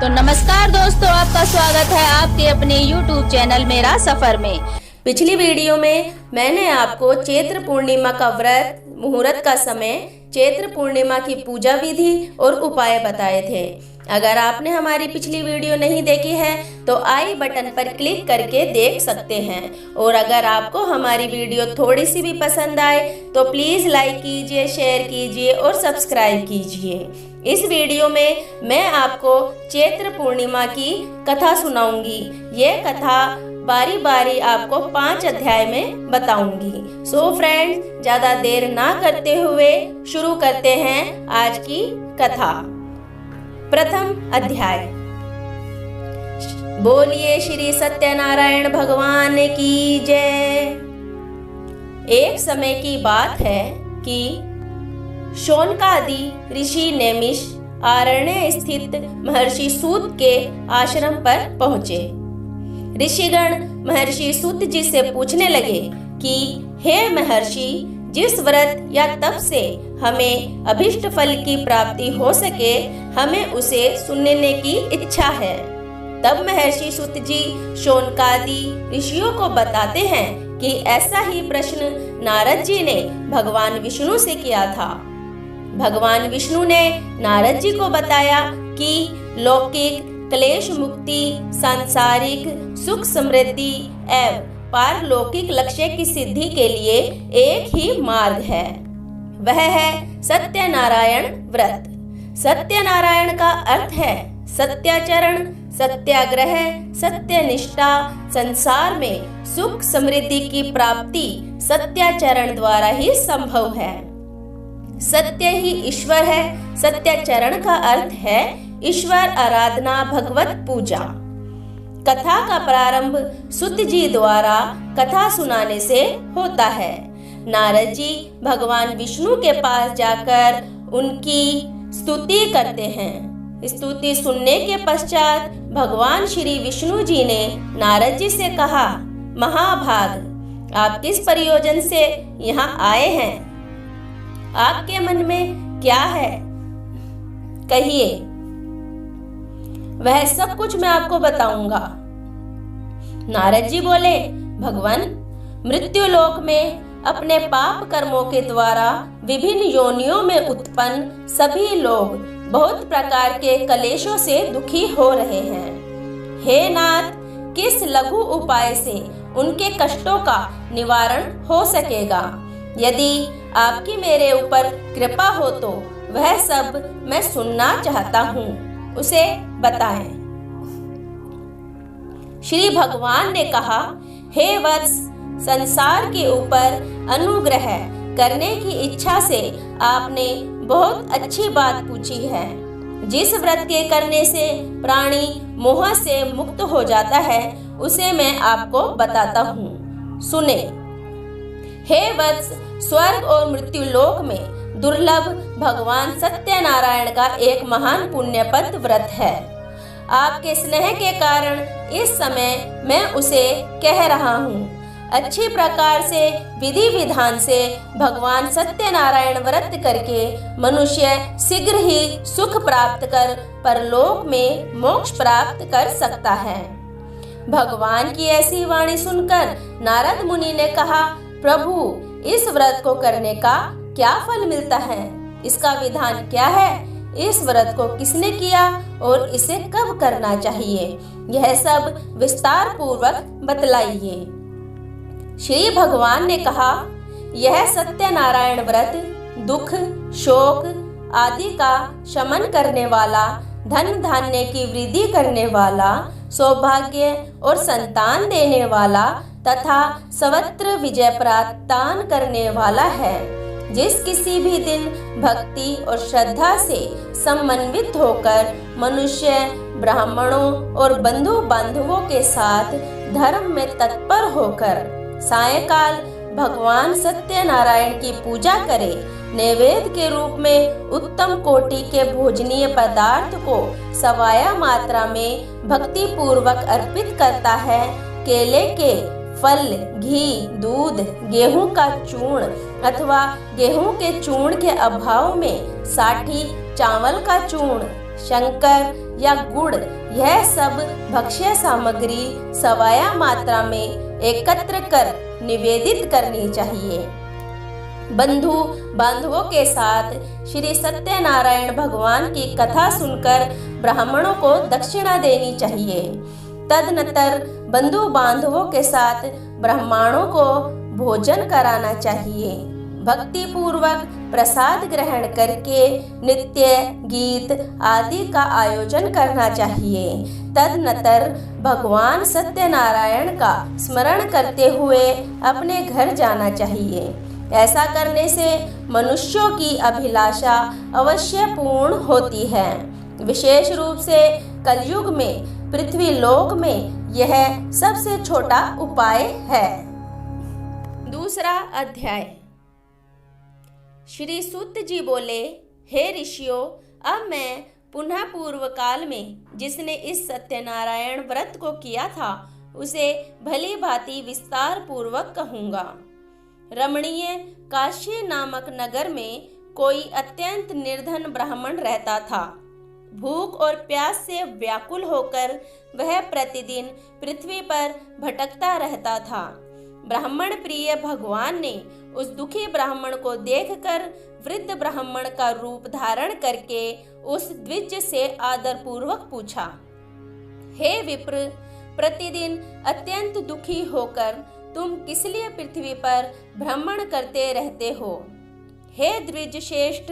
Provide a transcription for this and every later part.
तो नमस्कार दोस्तों, आपका स्वागत है आपके अपने YouTube चैनल मेरा सफर में। पिछली वीडियो में मैंने आपको चैत्र पूर्णिमा का व्रत, मुहूर्त का समय, चैत्र पूर्णिमा की पूजा विधि और उपाय बताए थे। अगर आपने हमारी पिछली वीडियो नहीं देखी है तो आई बटन पर क्लिक करके देख सकते हैं। और अगर आपको हमारी वीडियो थोड़ी सी भी पसंद आए तो प्लीज़ लाइक कीजिए, शेयर कीजिए और सब्सक्राइब कीजिए। इस वीडियो में मैं आपको चैत्र पूर्णिमा की कथा सुनाऊंगी। ये कथा बारी बारी आपको 5 अध्याय में बताऊंगी। सो फ्रेंड्स, ज़्यादा देर ना करते हुए शुरू करते हैं आज की कथा। प्रथम अध्याय। बोलिए श्री सत्यनारायण भगवान की जय। एक समय की बात है कि शौनकादि ऋषि नैमिष आरण्य स्थित महर्षि सूत के आश्रम पर पहुंचे। ऋषिगण महर्षि सूत जी से पूछने लगे कि हे महर्षि, जिस व्रत या तप से हमें अभिष्ट फल की प्राप्ति हो सके, हमें उसे सुनने की इच्छा है। तब महर्षि सूत जी शौनकादि ऋषियों को बताते हैं कि ऐसा ही प्रश्न नारद जी ने भगवान विष्णु से किया था। भगवान विष्णु ने नारद जी को बताया कि लौकिक क्लेश मुक्ति, सांसारिक सुख समृद्धि एवं पारलौकिक लक्ष्य की सिद्धि के लिए एक ही मार्ग है, वह है सत्यनारायण व्रत। सत्यनारायण का अर्थ है सत्याचरण, सत्याग्रह, सत्यनिष्ठा। संसार में सुख समृद्धि की प्राप्ति सत्याचरण द्वारा ही संभव है। सत्य ही ईश्वर है। सत्याचरण का अर्थ है ईश्वर आराधना, भगवत पूजा। कथा का प्रारंभ सूत जी द्वारा कथा सुनाने से होता है। नारद जी भगवान विष्णु के पास जाकर उनकी स्तुति करते हैं। स्तुति सुनने के पश्चात भगवान श्री विष्णु जी ने नारद जी से कहा, महाभाग, आप किस प्रयोजन से यहाँ आए हैं? आपके मन में क्या है? कहिए, वह सब कुछ मैं आपको बताऊंगा। नारद जी बोले, भगवान, मृत्यु लोक में अपने पाप कर्मों के द्वारा विभिन्न योनियों में उत्पन्न सभी लोग बहुत प्रकार के कलेशों से दुखी हो रहे हैं। हे नाथ, किस लघु उपाय से उनके कष्टों का निवारण हो सकेगा? यदि आपकी मेरे ऊपर कृपा हो तो वह सब मैं सुनना चाहता हूँ, उसे बताएं। श्री भगवान ने कहा, हे वत्स, संसार के ऊपर अनुग्रह करने की इच्छा से आपने बहुत अच्छी बात पूछी है। जिस व्रत के करने से प्राणी मोह से मुक्त हो जाता है, उसे मैं आपको बताता हूँ, सुने। हे वत्स, स्वर्ग और मृत्यु लोक में दुर्लभ भगवान सत्यनारायण का एक महान पुण्यपद व्रत है। आपके स्नेह के कारण इस समय मैं उसे कह रहा हूँ। अच्छी प्रकार से विधि विधान से भगवान सत्यनारायण व्रत करके मनुष्य शीघ्र ही सुख प्राप्त कर परलोक में मोक्ष प्राप्त कर सकता है। भगवान की ऐसी वाणी सुनकर नारद मुनि ने कहा, प्रभु, इस व्रत को करने का क्या फल मिलता है? इसका विधान क्या है? इस व्रत को किसने किया और इसे कब करना चाहिए? यह सब विस्तार पूर्वक बतलाइए। श्री भगवान ने कहा, यह सत्यनारायण व्रत दुख, शोक आदि का शमन करने वाला, धन धान्य की वृद्धि करने वाला, सौभाग्य और संतान देने वाला तथा सर्वत्र विजय प्रदान करने वाला है। जिस किसी भी दिन भक्ति और श्रद्धा से समन्वित होकर मनुष्य ब्राह्मणों और बंधु बांधवों के साथ धर्म में तत्पर होकर सायंकाल भगवान सत्यनारायण की पूजा करे, नैवेद्य के रूप में उत्तम कोटि के भोजनीय पदार्थ को सवाया मात्रा में भक्ति पूर्वक अर्पित करता है। केले के फल, घी, दूध, गेहूं का चूर्ण अथवा गेहूं के चूर्ण के अभाव में साठी चावल का चूर्ण, शंकर या गुड़, यह सब भक्ष्य सामग्री सवाया मात्रा में एकत्र कर निवेदित करनी चाहिए। बंधु बांधवों के साथ श्री सत्यनारायण भगवान की कथा सुनकर ब्राह्मणों को दक्षिणा देनी चाहिए। तदनंतर बंधु बांधवों के साथ ब्राह्मणों को भोजन कराना चाहिए। भक्ति पूर्वक प्रसाद ग्रहण करके नृत्य गीत आदि का आयोजन करना चाहिए। तदनंतर भगवान सत्यनारायण का स्मरण करते हुए अपने घर जाना चाहिए। ऐसा करने से मनुष्यों की अभिलाषा अवश्य पूर्ण होती है। विशेष रूप से कलयुग में पृथ्वी लोक में यह सबसे छोटा उपाय है। दूसरा अध्याय। श्री सूत जी बोले, हे ऋषियों, अब मैं पुनः पूर्व काल में जिसने इस सत्यनारायण व्रत को किया था उसे भली भांति विस्तार पूर्वक कहूँगा। रमणीय काशी नामक नगर में कोई अत्यंत निर्धन ब्राह्मण रहता था। भूख और प्यास से व्याकुल होकर वह प्रतिदिन पृथ्वी पर भटकता रहता था। ब्राह्मण प्रिय भगवान ने उस दुखी ब्राह्मण को देखकर वृद्ध ब्राह्मण का रूप धारण करके उस द्विज से आदर पूर्वक पूछा, हे विप्र, प्रतिदिन अत्यंत दुखी होकर तुम किस लिए पृथ्वी पर भ्रमण करते रहते हो? हे द्विज श्रेष्ठ,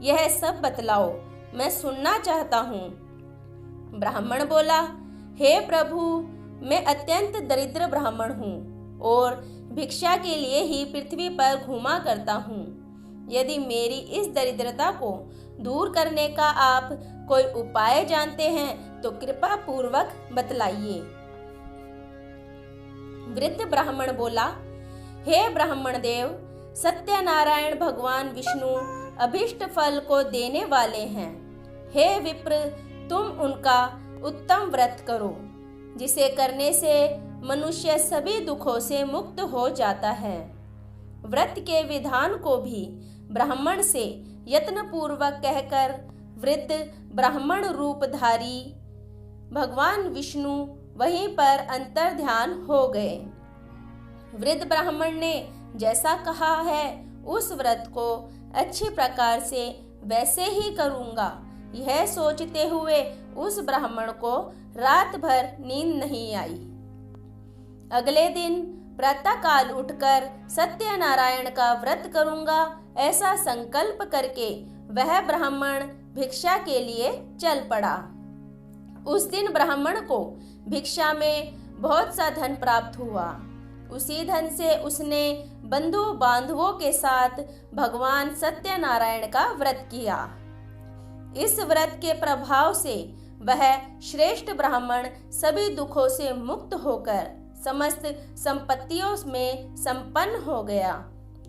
यह सब बतलाओ, मैं सुनना चाहता हूँ। ब्राह्मण बोला, हे प्रभु, मैं अत्यंत दरिद्र ब्राह्मण हूँ और भिक्षा के लिए ही पृथ्वी पर घूमा करता हूँ। यदि मेरी इस दरिद्रता को दूर करने का आप कोई उपाय जानते हैं तो कृपा पूर्वक बतलाइए। वृद्ध ब्राह्मण बोला, हे ब्राह्मण देव, सत्यनारायण भगवान विष्णु अभिष्ट फल को देने वाले हैं। हे विप्र, तुम उनका उत्तम व्रत करो, जिसे करने से मनुष्य सभी दुखों से मुक्त हो जाता है। व्रत के विधान को भी ब्राह्मण से यत्न पूर्वक कहकर वृद्ध ब्राह्मण रूपधारी भगवान विष्णु वहीं पर अंतर ध्यान हो गए। वृद्ध ब्राह्मण ने जैसा कहा है उस व्रत को अच्छी प्रकार से वैसे ही करूंगा, यह सोचते हुए उस ब्राह्मण को रात भर नींद नहीं आई। अगले दिन प्रातःकाल उठकर सत्यनारायण का व्रत करूंगा ऐसा संकल्प करके वह ब्राह्मण भिक्षा के लिए चल पड़ा। उस दिन ब्राह्मण को भिक्षा में बहुत सा धन प्राप्त हुआ। उसी धन से उसने बंधु बांधवों के साथ भगवान सत्यनारायण का व्रत किया। इस व्रत के प्रभाव से वह श्रेष्ठ ब्राह्मण सभी दुखों से मुक्त होकर समस्त संपत्तियों में संपन्न हो गया।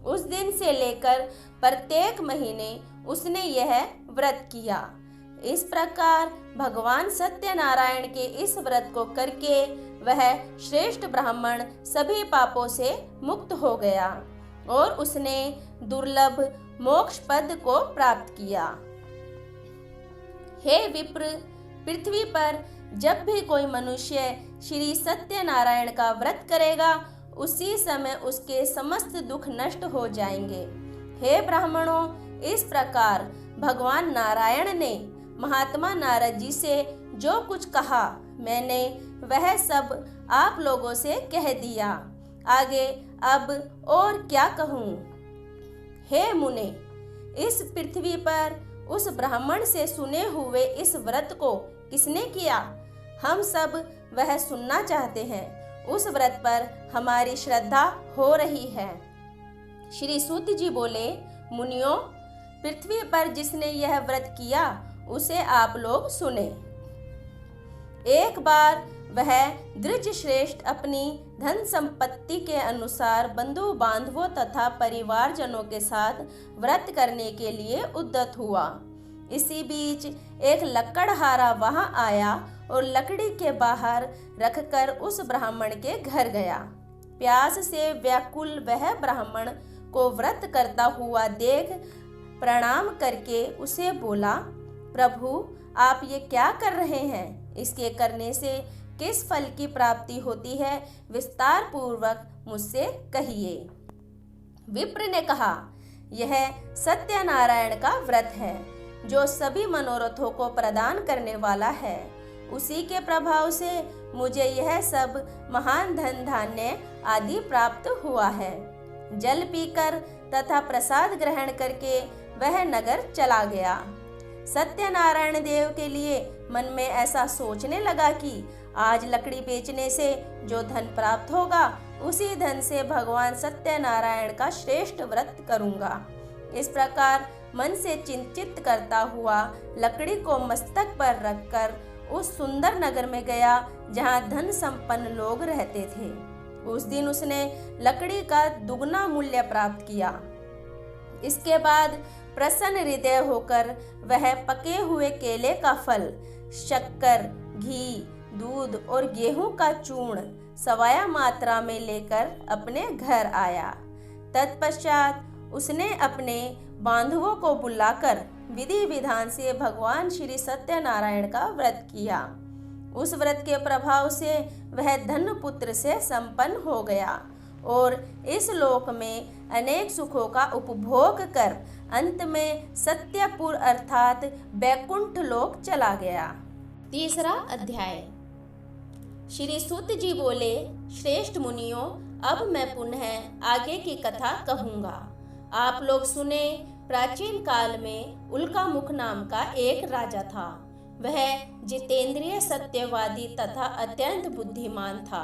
उस दिन से लेकर प्रत्येक महीने उसने यह व्रत किया। इस प्रकार भगवान सत्यनारायण के इस व्रत को करके वह श्रेष्ठ ब्राह्मण सभी पापों से मुक्त हो गया और उसने दुर्लभ मोक्ष पद को प्राप्त किया। हे विप्र, पृथ्वी पर जब भी कोई मनुष्य श्री सत्यनारायण का व्रत करेगा उसी समय उसके समस्त दुख नष्ट हो जाएंगे। हे ब्राह्मणों, इस प्रकार भगवान नारायण ने महात्मा नारद जी से जो कुछ कहा मैंने वह सब आप लोगों से कह दिया। आगे अब और क्या कहूँ? हे मुने, इस पृथ्वी पर उस ब्राह्मण से सुने हुए इस व्रत को किसने किया? हम सब वह सुनना चाहते हैं। उस व्रत पर हमारी श्रद्धा हो रही है। श्री सूत जी बोले, मुनियों, पृथ्वी पर जिसने यह व्रत किया उसे आप लोग सुने। एक बार वह द्विज श्रेष्ठ अपनी धन संपत्ति के अनुसार बंधु बांधवों तथा परिवारजनों के साथ व्रत करने के लिए उद्यत हुआ। इसी बीच एक लकड़हारा वहां आया और लकड़ी के बाहर रखकर उस ब्राह्मण के घर गया। प्यास से व्याकुल वह ब्राह्मण को व्रत करता हुआ देख प्रणाम करके उसे बोला, प्रभु, आप ये क्या कर रहे हैं? इसके करने से किस फल की प्राप्ति होती है? विस्तार पूर्वक मुझसे कहिए। विप्र ने कहा, यह सत्यनारायण का व्रत है जो सभी मनोरथों को प्रदान करने वाला है। उसी के प्रभाव से मुझे यह सब महान धन धान्य आदि प्राप्त हुआ है। जल पीकर तथा प्रसाद ग्रहण करके वह नगर चला गया। सत्यनारायण देव के लिए मन में ऐसा सोचने लगा कि आज लकड़ी बेचने से जो धन प्राप्त होगा उसी धन से भगवान सत्यनारायण का श्रेष्ठ व्रत करूंगा। इस प्रकार मन से चिंतित करता हुआ लकड़ी को मस्तक पर रखकर उस सुंदर नगर में गया जहाँ धन संपन्न लोग रहते थे। उस दिन उसने लकड़ी का दुगना मूल्य प्राप्त किया। इसके बाद प्रसन्न हृदय होकर वह पके हुए केले का फल, शक्कर, घी, दूध और गेहूं का चूर्ण सवाया मात्रा में लेकर अपने घर आया। तत्पश्चात उसने अपने बांधवों को बुलाकर विधि विधान से भगवान श्री सत्यनारायण का व्रत किया। उस व्रत के प्रभाव से वह धन पुत्र से संपन्न हो गया और इस लोक में अनेक सुखों का उपभोग कर अंत में सत्यपुर अर्थात बैकुंठ लोक चला गया। तीसरा अध्याय। श्री सूत जी बोले, श्रेष्ठ मुनियों, अब मैं पुनः आगे की कथा कहूँगा। आप लोग सुने, प्राचीन काल में उल्कामुख नाम का एक राजा था। वह जितेंद्रिय, सत्यवादी तथा अत्यंत बुद्धिमान था।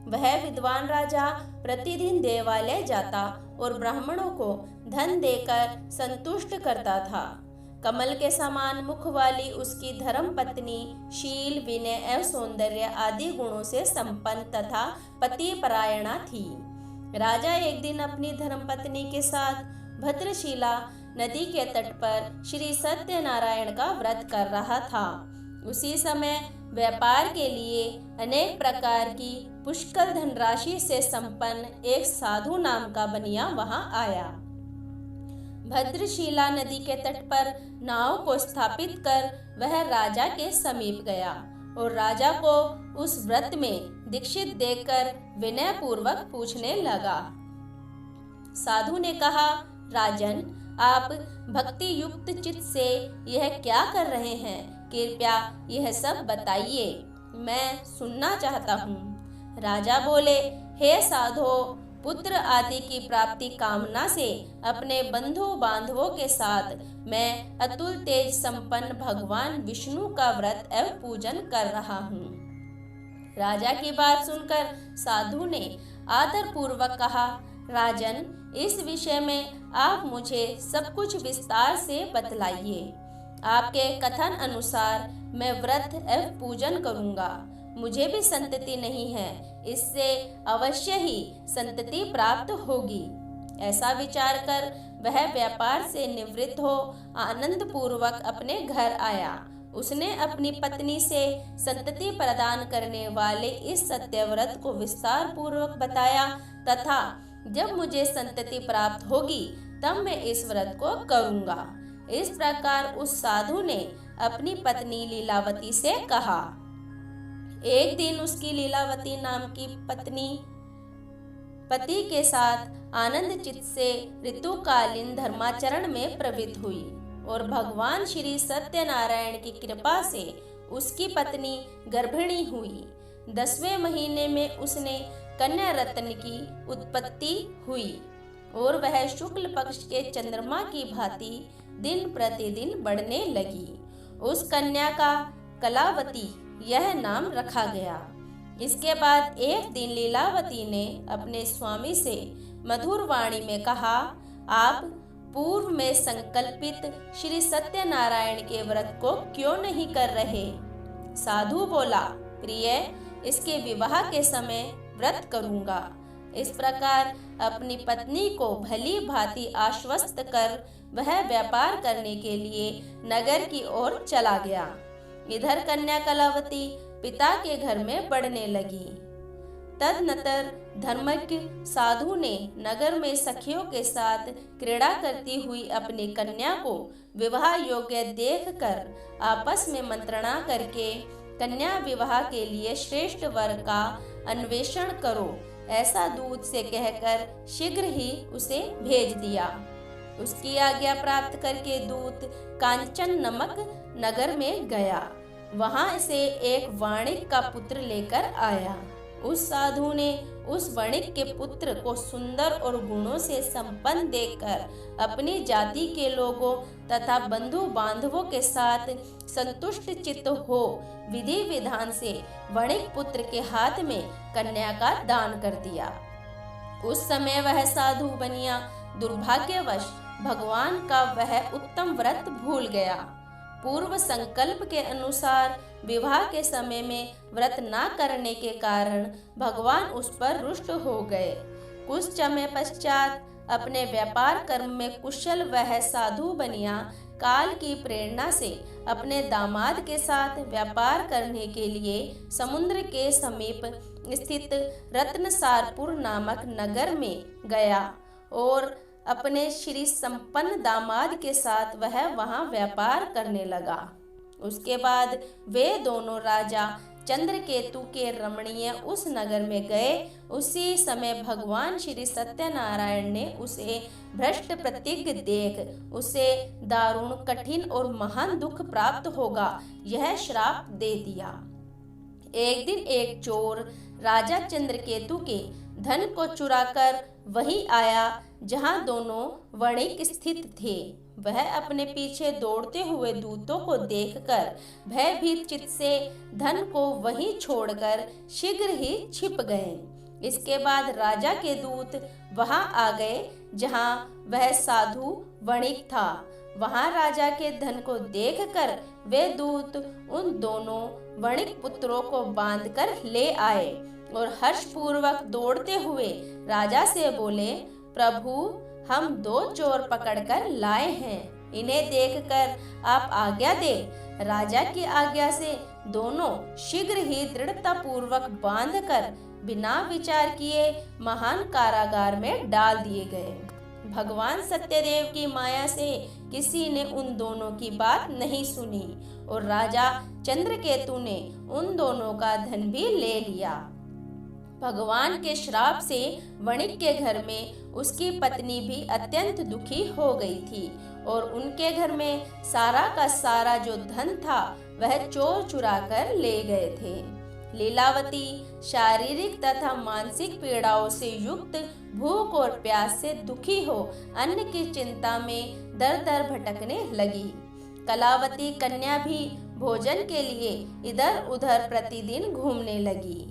वह विद्वान राजा प्रतिदिन देवालय जाता और ब्राह्मणों को धन देकर संतुष्ट करता था। कमल के समान मुख वाली उसकी धर्म पत्नी शील, विनय एवं सौंदर्य आदि गुणों से संपन्न तथा पति परायणा थी। राजा एक दिन अपनी धर्म पत्नी के साथ भद्रशिला नदी के तट पर श्री सत्यनारायण का व्रत कर रहा था। उसी समय व्यापार के लिए अनेक प्रकार की पुष्कल धनराशि से संपन्न एक साधु नाम का बनिया वहां आया। भद्रशिला नदी के तट पर नाव को स्थापित कर वह राजा के समीप गया और राजा को उस व्रत में दीक्षित देखकर विनय पूर्वक पूछने लगा। साधु ने कहा, राजन, आप भक्ति युक्त चित्त से यह क्या कर रहे हैं? कृपया यह सब बताइए, मैं सुनना चाहता हूँ। राजा बोले, हे साधो, पुत्र आदि की प्राप्ति कामना से अपने बंधु बांधवों के साथ मैं अतुल तेज संपन्न भगवान विष्णु का व्रत एवं पूजन कर रहा हूँ। राजा की बात सुनकर साधु ने आदर पूर्वक कहा, राजन, इस विषय में आप मुझे सब कुछ विस्तार से बतलाइए। आपके कथन अनुसार मैं व्रत एवं पूजन करूंगा। मुझे भी संतति नहीं है, इससे अवश्य ही संतति प्राप्त होगी। ऐसा विचार कर वह व्यापार से निवृत्त हो आनंद पूर्वक अपने घर आया। उसने अपनी पत्नी से संतति प्रदान करने वाले इस सत्यव्रत को विस्तार पूर्वक बताया तथा जब मुझे संतति प्राप्त होगी तब मैं इस व्रत को करूंगा। इस प्रकार उस साधु ने अपनी पत्नी लीलावती से कहा। एक दिन उसकी लीलावती नाम की पत्नी पति के साथ आनंद चित्त से ऋतुकालीन धर्माचरण में प्रवृत्त हुई और भगवान श्री सत्यनारायण की कृपा से उसकी पत्नी गर्भिणी हुई। 10वें महीने में उसने कन्या रत्न की उत्पत्ति हुई और वह शुक्ल पक्ष के चंद्रमा की भांति दिन प्रतिदिन बढ़ने लगी। उस कन्या का कलावती यह नाम रखा गया। इसके बाद एक दिन लीलावती ने अपने स्वामी से मधुर वाणी में कहा, आप पूर्व में संकल्पित श्री सत्यनारायण के व्रत को क्यों नहीं कर रहे? साधु बोला, प्रिय, इसके विवाह के समय व्रत करूंगा। इस प्रकार अपनी पत्नी को भली भांति आश्वस्त कर वह व्यापार करने के लिए नगर की ओर चला गया। इधर कन्या कलावती पिता के घर में बढ़ने लगी। तदनंतर धर्मज्ञ साधु ने नगर में सखियों के साथ क्रीड़ा करती हुई अपनी कन्या को विवाह योग्य देखकर आपस में मंत्रणा करके कन्या विवाह के लिए श्रेष्ठ वर का अन्वेषण करो, ऐसा दूत से कहकर शीघ्र ही उसे भेज दिया। उसकी आज्ञा प्राप्त करके दूत कांचन नमक नगर में गया। वहां से एक वाणिक का पुत्र लेकर आया। उस साधु ने उस वणिक के पुत्र को सुंदर और गुणों से संपन्न देखकर अपनी जाति के लोगों तथा बंधु बांधवों के साथ संतुष्ट चित्त हो विधि विधान से वणिक पुत्र के हाथ में कन्या का दान कर दिया। उस समय वह साधु बनिया दुर्भाग्यवश भगवान का वह उत्तम व्रत भूल गया। पूर्व संकल्प के अनुसार विवाह के समय में व्रत न करने के कारण भगवान उस पर रुष्ट हो गए। कुछ समय पश्चात अपने व्यापार कर्म में कुशल वह साधु बनिया काल की प्रेरणा से अपने दामाद के साथ व्यापार करने के लिए समुद्र के समीप स्थित रत्नसारपुर नामक नगर में गया और अपने श्री संपन्न दामाद के साथ वह वहां व्यापार करने लगा। उसके बाद वे दोनों राजा चंद्रकेतु के रमणीय उस नगर में गए। उसी समय भगवान श्री सत्यनारायण ने उसे भ्रष्ट प्रतिज्ञ देख उसे दारुण कठिन और महान दुख प्राप्त होगा यह श्राप दे दिया। एक दिन एक चोर राजा चंद्रकेतु के धन को चुराकर वहीं आया जहां दोनों वणिक स्थित थे। वह अपने पीछे दौड़ते हुए दूतों को देखकर भयभीत चित्त से धन को वहीं छोड़कर शीघ्र ही छिप गए। इसके बाद राजा के दूत वहां आ गए जहां वह साधु वणिक था। वहां राजा के धन को देखकर वे दूत उन दोनों वणिक पुत्रों को बांधकर ले आए और हर्षपूर्वक दौड़ते हुए राजा से बोले, प्रभु हम 2 चोर पकड़कर लाए हैं, इन्हें देखकर आप आज्ञा दे। राजा की आज्ञा से दोनों शीघ्र ही दृढ़ता पूर्वक बांधकर बिना विचार किए महान कारागार में डाल दिए गए। भगवान सत्यदेव की माया से किसी ने उन दोनों की बात नहीं सुनी और राजा चंद्रकेतु ने उन दोनों का धन भी ले लिया। भगवान के श्राप से वणिक के घर में उसकी पत्नी भी अत्यंत दुखी हो गई थी और उनके घर में सारा का सारा जो धन था वह चोर चुरा कर ले गए थे। लीलावती शारीरिक तथा मानसिक पीड़ाओं से युक्त भूख और प्यास से दुखी हो अन्न की चिंता में दर दर भटकने लगी। कलावती कन्या भी भोजन के लिए इधर उधर प्रतिदिन घूमने लगी।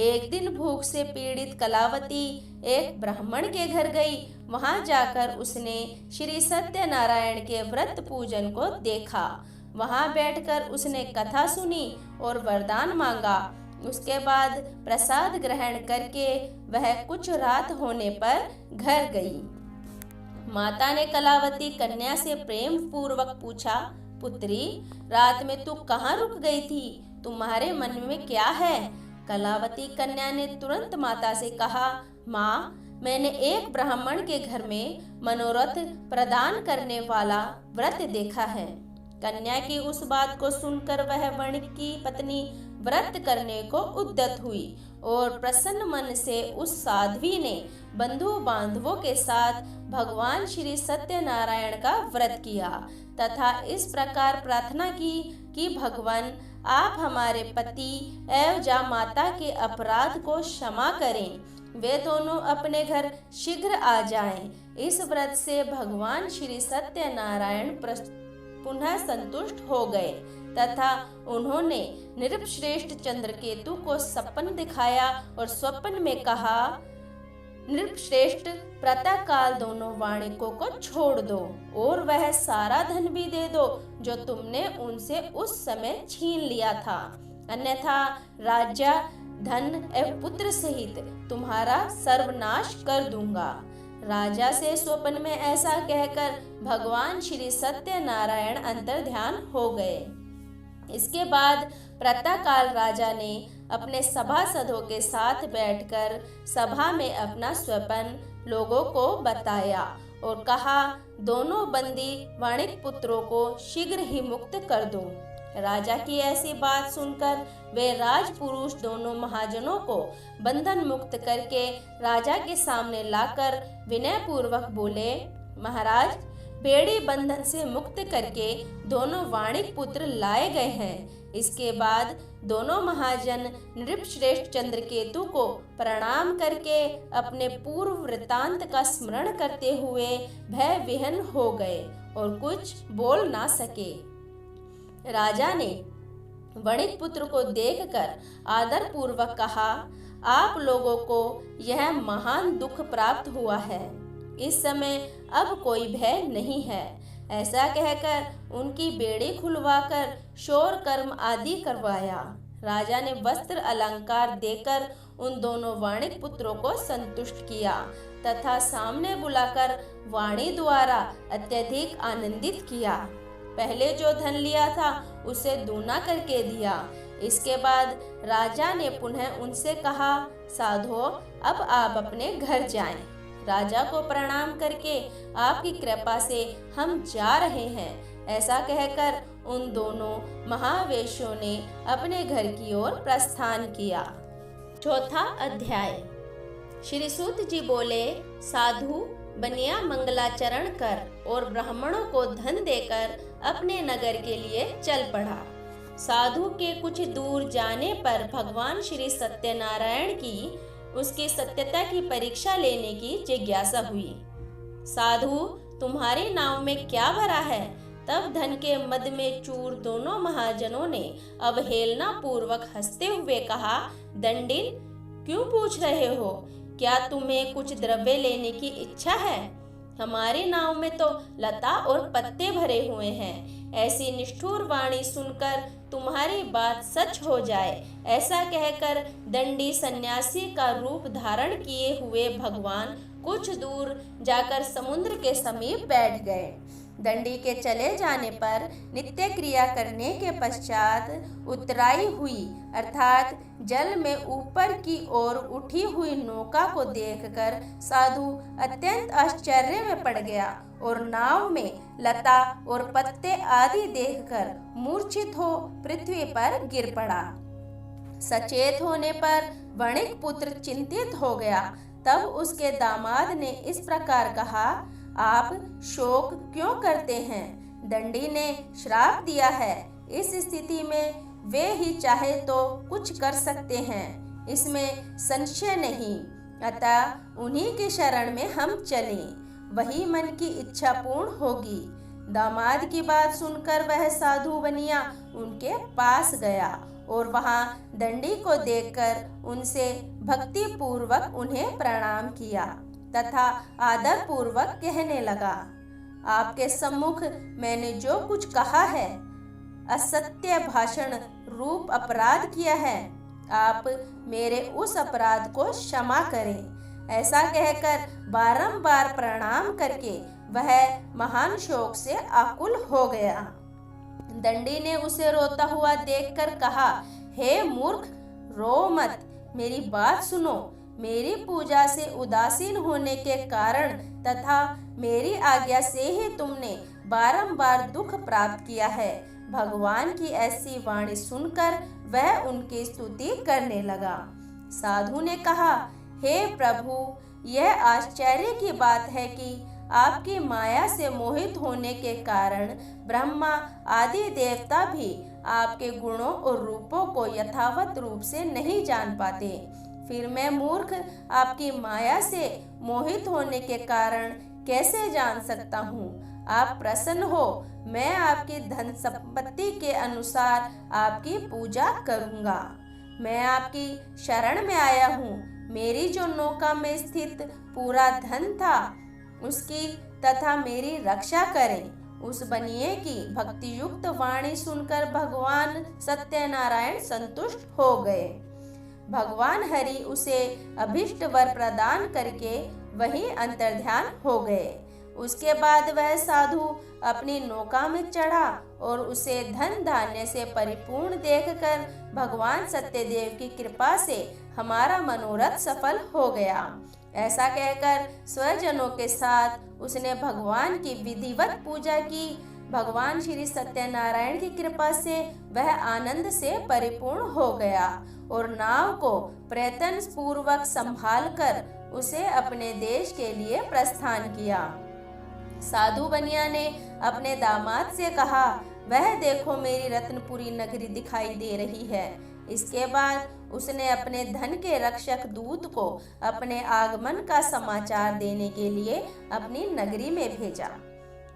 एक दिन भूख से पीड़ित कलावती एक ब्राह्मण के घर गई। वहां जाकर उसने श्री सत्यनारायण के व्रत पूजन को देखा। वहां बैठकर उसने कथा सुनी और वरदान मांगा। उसके बाद प्रसाद ग्रहण करके वह कुछ रात होने पर घर गई। माता ने कलावती कन्या से प्रेम पूर्वक पूछा, पुत्री रात में तू कहाँ रुक गई थी? तुम्हारे मन में क्या है? कलावती कन्या ने तुरंत माता से कहा, माँ मैंने एक ब्राह्मण के घर में मनोरथ प्रदान करने वाला व्रत देखा है। कन्या की उस बात को सुनकर वह वणिक की पत्नी व्रत करने को उद्यत हुई और प्रसन्न मन से उस साध्वी ने बंधु बांधवों के साथ भगवान श्री सत्यनारायण का व्रत किया तथा इस प्रकार प्रार्थना की कि भगवान आप हमारे पति एवं माता के अपराध को क्षमा करें, वे दोनों अपने घर शीघ्र आ जाएं। इस व्रत से भगवान श्री सत्यनारायण पुनः संतुष्ट हो गए तथा उन्होंने नृपश्रेष्ठ चंद्रकेतु को सपन दिखाया और स्वप्न में कहा, नृपश्रेष्ठ प्रातः काल दोनों वाणिकों को छोड़ दो और वह सारा धन भी दे दो जो तुमने उनसे उस समय छीन लिया था, अन्यथा राज्य धन एवं पुत्र सहित तुम्हारा सर्वनाश कर दूंगा। राजा से स्वप्न में ऐसा कहकर भगवान श्री सत्यनारायण अंतर्ध्यान हो गए। इसके बाद प्रातःकाल राजा ने अपने सभासदों के साथ बैठकर सभा में अपना स्वप्न लोगों को बताया और कहा, दोनों बंदी वाणिक पुत्रों को शीघ्र ही मुक्त कर दो। राजा की ऐसी बात सुनकर वे राजपुरुष दोनों महाजनों को बंधन मुक्त करके राजा के सामने लाकर विनय पूर्वक बोले, महाराज, बेड़ी बंधन से मुक्त करके दोनों वाणिक पुत्र लाए गए हैं। इसके बाद दोनों महाजन नृपश्रेष्ठ चंद्रकेतु को प्रणाम करके अपने पूर्व वृतांत का स्मरण करते हुए भय विहन हो गए और कुछ बोल ना सके। राजा ने वणिक पुत्र को देखकर आदर पूर्वक कहा, आप लोगों को यह महान दुख प्राप्त हुआ है। इस समय अब कोई भय नहीं है। ऐसा कहकर उनकी बेड़ी खुलवाकर शोर कर्म आदि करवाया। राजा ने वस्त्र अलंकार देकर उन दोनों वाणिक पुत्रों को संतुष्ट किया तथा सामने बुलाकर वाणी द्वारा अत्यधिक आनंदित किया। पहले जो धन लिया था उसे दूना करके दिया। इसके बाद राजा ने पुनः उनसे कहा, साधो, अब आप अपने घर जाएं। राजा को प्रणाम करके आपकी कृपा से हम जा रहे हैं। ऐसा कहकर उन दोनों महावेश्यों ने अपने घर की ओर प्रस्थान किया। चौथा अध्याय। श्री सूत जी बोले, साधु बनिया मंगलाचरण कर और ब्राह्मणों को धन देकर अपने नगर के लिए चल पड़ा। साधु के कुछ दूर जाने पर भगवान श्री सत्यनारायण की उसकी सत्यता की परीक्षा लेने की जिज्ञासा हुई। साधु, तुम्हारी नाव में क्या भरा है? तब धन के मद में चूर दोनों महाजनों ने अवहेलना पूर्वक हंसते हुए कहा, दंडिन, क्यों पूछ रहे हो? क्या तुम्हें कुछ द्रव्य लेने की इच्छा है? हमारी नाव में तो लता और पत्ते भरे हुए हैं। ऐसी निष्ठुर वाणी सुनकर तुम्हारी बात सच हो जाए, ऐसा कहकर दंडी सन्यासी का रूप धारण किए हुए भगवान कुछ दूर जाकर समुद्र के समीप बैठ गए। दंडी के चले जाने पर नित्य क्रिया करने के पश्चात उतराई हुई अर्थात जल में ऊपर की ओर उठी हुई नौका को देखकर साधु अत्यंत आश्चर्य में पड़ गया और नाव में लता और पत्ते आदि देखकर मूर्छित हो पृथ्वी पर गिर पड़ा। सचेत होने पर वणिक पुत्र चिंतित हो गया। तब उसके दामाद ने इस प्रकार कहा, आप शोक क्यों करते हैं? दंडी ने श्राप दिया है। इस स्थिति में वे ही चाहे तो कुछ कर सकते हैं, इसमें संशय नहीं। अतः उन्हीं की शरण में हम चलें, वही मन की इच्छा पूर्ण होगी। दामाद की बात सुनकर वह साधु बनिया उनके पास गया और वहां दंडी को देखकर उनसे भक्ति पूर्वक उन्हें प्रणाम किया तथा आदर पूर्वक कहने लगा, आपके सम्मुख मैंने जो कुछ कहा है, असत्य भाषण रूप अपराध किया है, आप मेरे उस अपराध को क्षमा करें। ऐसा कहकर बारंबार प्रणाम करके वह महान शोक से आकुल हो गया। दंडी ने उसे रोता हुआ देखकर कहा, हे मूर्ख, रो मत, मेरी बात सुनो। मेरी पूजा से उदासीन होने के कारण तथा मेरी आज्ञा से ही तुमने बारंबार दुख प्राप्त किया है। भगवान की ऐसी वाणी सुनकर वह उनकी स्तुति करने लगा। साधु ने कहा, हे प्रभु, यह आश्चर्य की बात है कि आपकी माया से मोहित होने के कारण ब्रह्मा आदि देवता भी आपके गुणों और रूपों को यथावत रूप से नहीं जान पाते। फिर मैं मूर्ख आपकी माया से मोहित होने के कारण कैसे जान सकता हूँ? आप प्रसन्न हो, मैं आपकी धन संपत्ति के अनुसार आपकी पूजा करूँगा। मैं आपकी शरण में आया हूँ। मेरी जो नौका में स्थित पूरा धन था उसकी तथा मेरी रक्षा करें। उस बनिए की भक्ति युक्त वाणी सुनकर भगवान सत्यनारायण संतुष्ट हो गए। भगवान हरि उसे अभिष्ट वर प्रदान करके वहीं अंतर्ध्यान हो गए। उसके बाद वह साधु अपनी नौका में चढ़ा और उसे धन धान्य से परिपूर्ण देखकर भगवान सत्यदेव की कृपा से हमारा मनोरथ सफल हो गया। ऐसा कहकर स्वजनों के साथ उसने भगवान की विधिवत पूजा की। भगवान श्री सत्यनारायण की कृपा से वह आनंद से परिपूर्ण हो गया और नाव को प्रयत्न पूर्वक संभाल कर उसे अपने देश के लिए प्रस्थान किया। साधु बनिया ने अपने दामाद से कहा, वह देखो मेरी रत्नपुरी नगरी दिखाई दे रही है। इसके बाद उसने अपने धन के रक्षक दूत को अपने आगमन का समाचार देने के लिए अपनी नगरी में भेजा।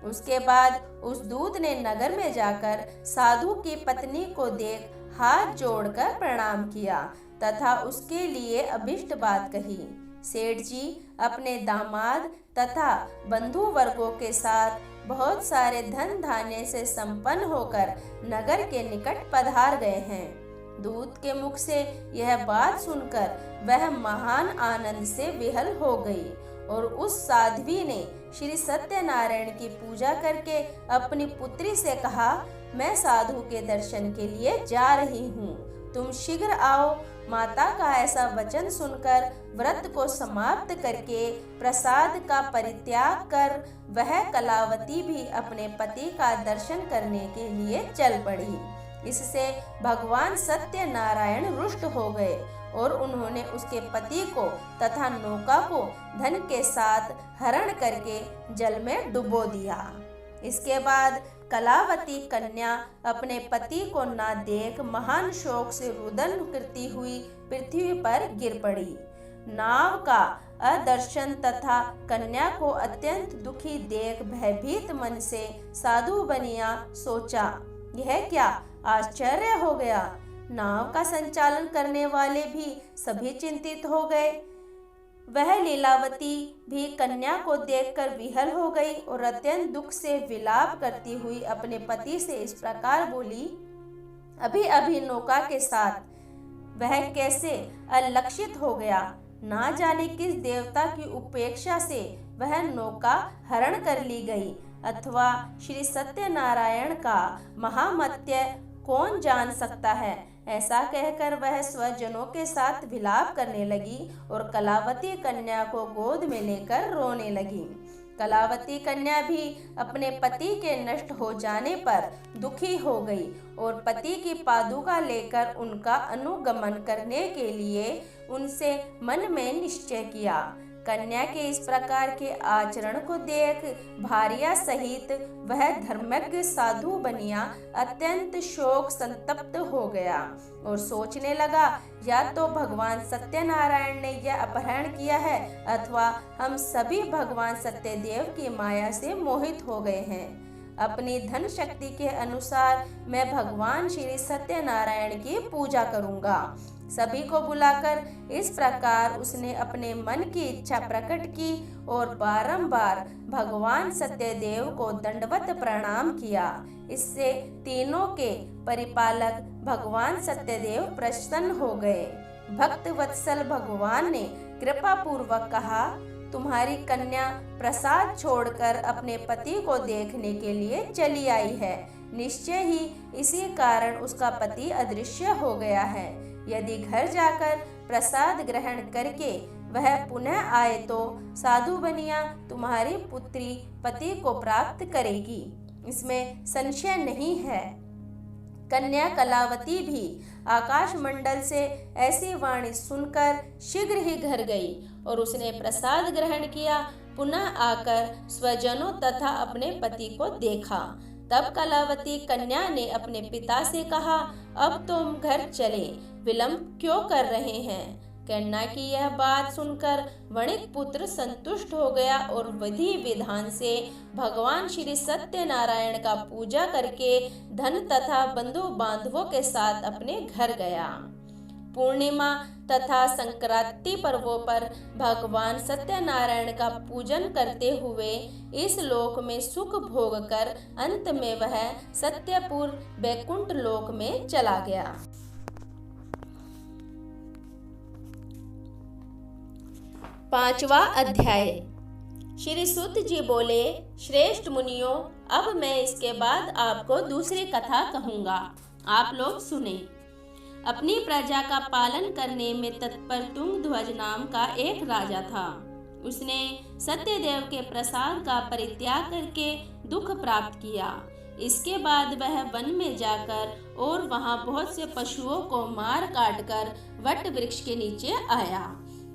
उसके बाद उस दूत ने नगर में जाकर साधु की पत्नी को देख हाथ जोड़कर प्रणाम किया तथा उसके लिए अभिष्ट बात कही। सेठ जी अपने दामाद तथा बंधु वर्गों के साथ बहुत सारे धन धान्य से संपन्न होकर नगर के निकट पधार गए हैं। दूत के मुख से यह बात सुनकर वह महान आनंद से विहल हो गई और उस साध्वी ने श्री सत्यनारायण की पूजा करके अपनी पुत्री से कहा, मैं साधु के दर्शन के लिए जा रही हूँ, तुम शीघ्र आओ। माता का ऐसा वचन सुनकर व्रत को समाप्त करके प्रसाद का परित्याग कर वह कलावती भी अपने पति का दर्शन करने के लिए चल पड़ी। इससे भगवान सत्यनारायण रुष्ट हो गए और उन्होंने उसके पति को तथा नौका को धन के साथ हरण करके जल में डुबो दिया। इसके बाद कलावती कन्या अपने पति को न देख महान शोक से रुदन करती हुई पृथ्वी पर गिर पड़ी। नाव का अदर्शन तथा कन्या को अत्यंत दुखी देख भयभीत मन से साधु बनिया सोचा, यह क्या आश्चर्य हो गया। नाव का संचालन करने वाले भी सभी चिंतित हो गए। वह लीलावती भी कन्या को देखकर विहल हो गई और अत्यंत दुख से विलाप करती हुई अपने पति से इस प्रकार बोली, अभी अभी नौका के साथ वह कैसे अलक्षित हो गया। ना जाने किस देवता की उपेक्षा से वह नौका हरण कर ली गई अथवा श्री सत्यनारायण का महामत्य कौन जान सकता है। ऐसा कहकर वह स्वजनों के साथ विलाप करने लगी और कलावती कन्या को गोद में लेकर रोने लगी। कलावती कन्या भी अपने पति के नष्ट हो जाने पर दुखी हो गई और पति की पादुका लेकर उनका अनुगमन करने के लिए उनसे मन में निश्चय किया। कन्या के इस प्रकार के आचरण को देख भार्या सहित वह धर्मज्ञ साधु बनिया अत्यंत शोक संतप्त हो गया और सोचने लगा, या तो भगवान सत्यनारायण ने यह अपहरण किया है अथवा हम सभी भगवान सत्यदेव की माया से मोहित हो गए हैं। अपनी धन शक्ति के अनुसार मैं भगवान श्री सत्यनारायण की पूजा करूंगा। सभी को बुलाकर इस प्रकार उसने अपने मन की इच्छा प्रकट की और बारंबार भगवान सत्यदेव को दंडवत प्रणाम किया। इससे तीनों के परिपालक भगवान सत्यदेव प्रसन्न हो गए। भक्त वत्सल भगवान ने कृपा पूर्वक कहा, तुम्हारी कन्या प्रसाद छोड़कर अपने पति को देखने के लिए चली आई है। निश्चय ही इसी कारण उसका पति अदृश्य हो गया है। यदि घर जाकर प्रसाद ग्रहण करके वह पुनः आए तो साधु बनिया तुम्हारी पुत्री पति को प्राप्त करेगी, इसमें संशय नहीं है। कन्या कलावती भी आकाश मंडल से ऐसी वाणी सुनकर शीघ्र ही घर गई और उसने प्रसाद ग्रहण किया। पुनः आकर स्वजनों तथा अपने पति को देखा। तब कलावती कन्या ने अपने पिता से कहा, अब तुम घर चले, विलंब क्यों कर रहे हैं। कन्या की यह बात सुनकर वणिक पुत्र संतुष्ट हो गया और विधि विधान से भगवान श्री सत्यनारायण का पूजा करके धन तथा बंधु बांधवों के साथ अपने घर गया। पूर्णिमा तथा संक्रांति पर्वों पर भगवान सत्यनारायण का पूजन करते हुए इस लोक में सुख भोग कर अंत में वह सत्यपुर वैकुंठ लोक में चला गया। पांचवा अध्याय। श्री सूत जी बोले, श्रेष्ठ मुनियों, अब मैं इसके बाद आपको दूसरी कथा कहूँगा, आप लोग सुने। अपनी प्रजा का पालन करने में तत्पर तुंगध्वज नाम का एक राजा था। उसने सत्यदेव के प्रसाद का परित्याग करके दुख प्राप्त किया। इसके बाद वह वन में जाकर और वहां बहुत से पशुओं को मार काट कर वट वृक्ष के नीचे आया।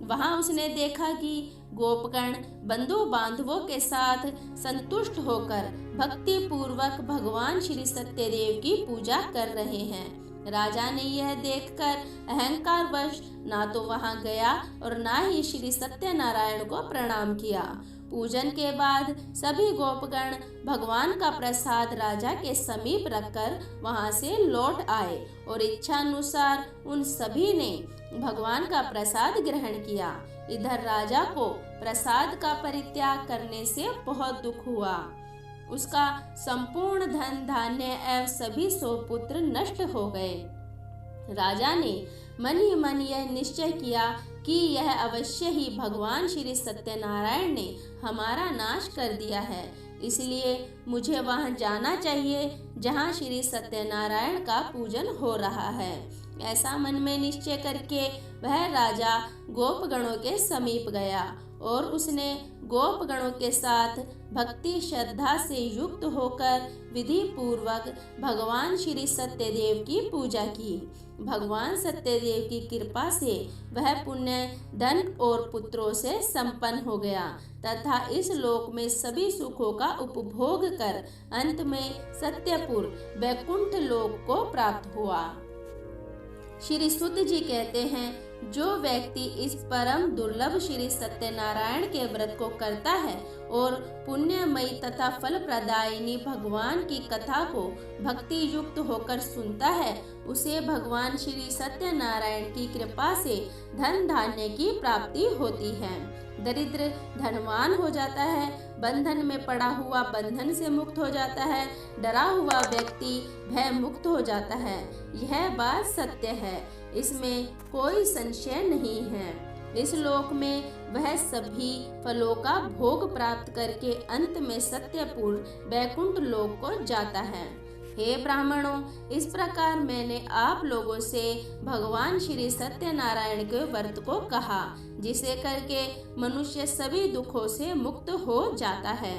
वहां उसने देखा कि गोपगण बंधु बांधवों के साथ संतुष्ट होकर भक्ति पूर्वक भगवान श्री सत्यदेव की पूजा कर रहे हैं। राजा ने यह देखकर अहंकारवश ना तो वहां गया और ना ही श्री सत्यनारायण को प्रणाम किया। पूजन के बाद सभी गोपगण भगवान का प्रसाद राजा के समीप रखकर वहां से लौट आए और इच्छानुसार उन सभी ने भगवान का प्रसाद ग्रहण किया। इधर राजा को प्रसाद का परित्याग करने से बहुत दुख हुआ। उसका संपूर्ण धन धान्य एवं सभी सुपुत्र नष्ट हो गए। राजा ने मन ही मन यह निश्चय किया कि यह अवश्य ही भगवान श्री सत्यनारायण ने हमारा नाश कर दिया है, इसलिए मुझे वहां जाना चाहिए जहां श्री सत्यनारायण का पूजन हो रहा है। ऐसा मन में निश्चय करके वह राजा गोपगणों के समीप गया और उसने गोपगणों के साथ भक्ति श्रद्धा से युक्त होकर विधि पूर्वक भगवान श्री सत्यदेव की पूजा की। भगवान सत्यदेव की कृपा से वह पुण्य धन और पुत्रों से संपन्न हो गया तथा इस लोक में सभी सुखों का उपभोग कर अंत में सत्यपुर वैकुंठ लोक को प्राप्त हुआ। श्री सूत जी कहते हैं, जो व्यक्ति इस परम दुर्लभ श्री सत्यनारायण के व्रत को करता है और पुण्यमयी तथा फल प्रदायिनी भगवान की कथा को भक्ति युक्त होकर सुनता है, उसे भगवान श्री सत्यनारायण की कृपा से धन धान्य की प्राप्ति होती है। दरिद्र धनवान हो जाता है, बंधन में पड़ा हुआ बंधन से मुक्त हो जाता है, डरा हुआ व्यक्ति भय मुक्त हो जाता है। यह बात सत्य है, इसमें कोई संशय नहीं है। इस लोक में वह सभी फलों का भोग प्राप्त करके अंत में सत्यपुर वैकुंठ लोक को जाता है। हे ब्राह्मणों, इस प्रकार मैंने आप लोगों से भगवान श्री सत्यनारायण के व्रत को कहा, जिसे करके मनुष्य सभी दुखों से मुक्त हो जाता है।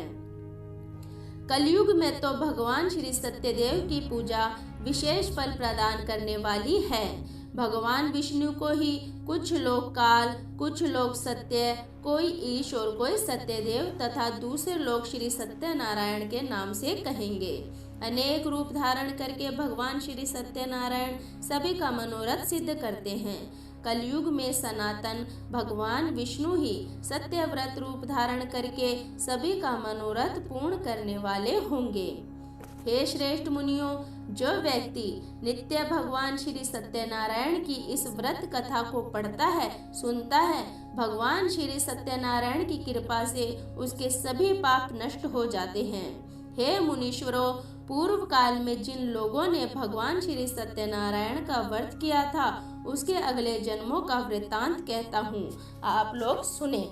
कलयुग में तो भगवान श्री सत्यदेव की पूजा विशेष फल प्रदान करने वाली है। भगवान विष्णु को ही कुछ लोग काल, कुछ लोग सत्य, कोई ईश और कोई सत्यदेव तथा दूसरे लोग श्री सत्यनारायण के नाम से कहेंगे। अनेक रूप धारण करके भगवान श्री सत्यनारायण सभी का मनोरथ सिद्ध करते हैं। कलयुग में सनातन भगवान विष्णु ही सत्यव्रत रूप धारण करके सभी का मनोरथ पूर्ण करने वाले होंगे। हे श्रेष्ठ मुनियों, जो व्यक्ति नित्य भगवान श्री सत्यनारायण की इस व्रत कथा को पढ़ता है, सुनता है, भगवान श्री सत्यनारायण की कृपा से उसके सभी पाप नष्ट हो जाते हैं। हे मुनीश्वरों, पूर्व काल में जिन लोगों ने भगवान श्री सत्यनारायण का व्रत किया था, उसके अगले जन्मों का वृत्तांत कहता हूँ, आप लोग सुने।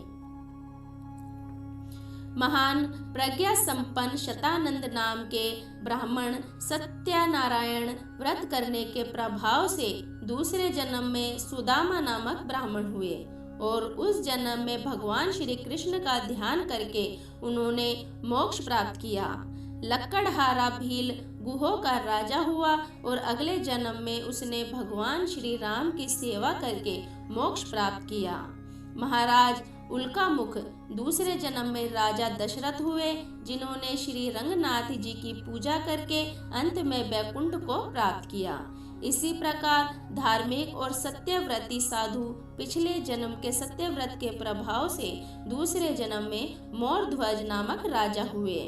महान प्रज्ञा संपन्न शतानंद नाम के ब्राह्मण सत्यनारायण व्रत करने के प्रभाव से दूसरे जन्म में सुदामा नामक ब्राह्मण हुए और उस जन्म में भगवान श्री कृष्ण का ध्यान करके उन्होंने मोक्ष प्राप्त किया। लक्कड़हारा भील गुहों का राजा हुआ और अगले जन्म में उसने भगवान श्री राम की सेवा करके मोक्ष प्राप्त किया। महाराज उल्कामुख दूसरे जन्म में राजा दशरथ हुए, जिन्होंने श्री रंगनाथ जी की पूजा करके अंत में वैकुंठ को प्राप्त किया। इसी प्रकार धार्मिक और सत्यव्रती साधु पिछले जन्म के सत्यव्रत के प्रभाव से दूसरे जन्म में मोरध्वज नामक राजा हुए।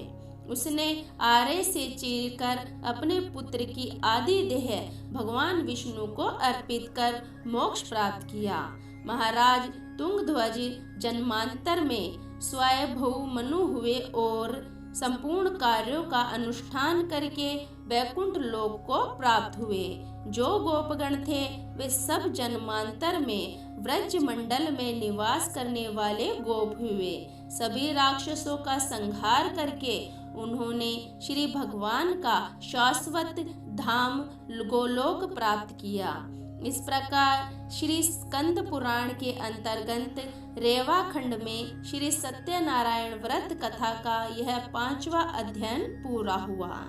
उसने आरे से चीरकर अपने पुत्र की आदि देह भगवान विष्णु को अर्पित कर मोक्ष प्राप्त किया। महाराज तुंगध्वज जन्मांतर में स्वयंभू मनु हुए और संपूर्ण कार्यों का अनुष्ठान करके वैकुंठ लोक को प्राप्त हुए। जो गोपगण थे वे सब जन्मांतर में व्रज मंडल में निवास करने वाले गोप हुए। सभी राक्षसों का संहार करके उन्होंने श्री भगवान का शाश्वत धाम गोलोक प्राप्त किया। इस प्रकार श्री स्कंद पुराण के अंतर्गत रेवा खंड में श्री सत्यनारायण व्रत कथा का यह 5वां अध्ययन पूरा हुआ।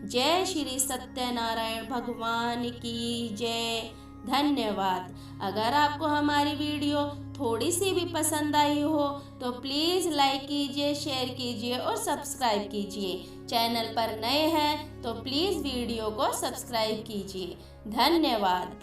जय श्री सत्यनारायण भगवान की जय। धन्यवाद। अगर आपको हमारी वीडियो थोड़ी सी भी पसंद आई हो तो प्लीज़ लाइक कीजिए, शेयर कीजिए और सब्सक्राइब कीजिए। चैनल पर नए हैं तो प्लीज़ वीडियो को सब्सक्राइब कीजिए। धन्यवाद।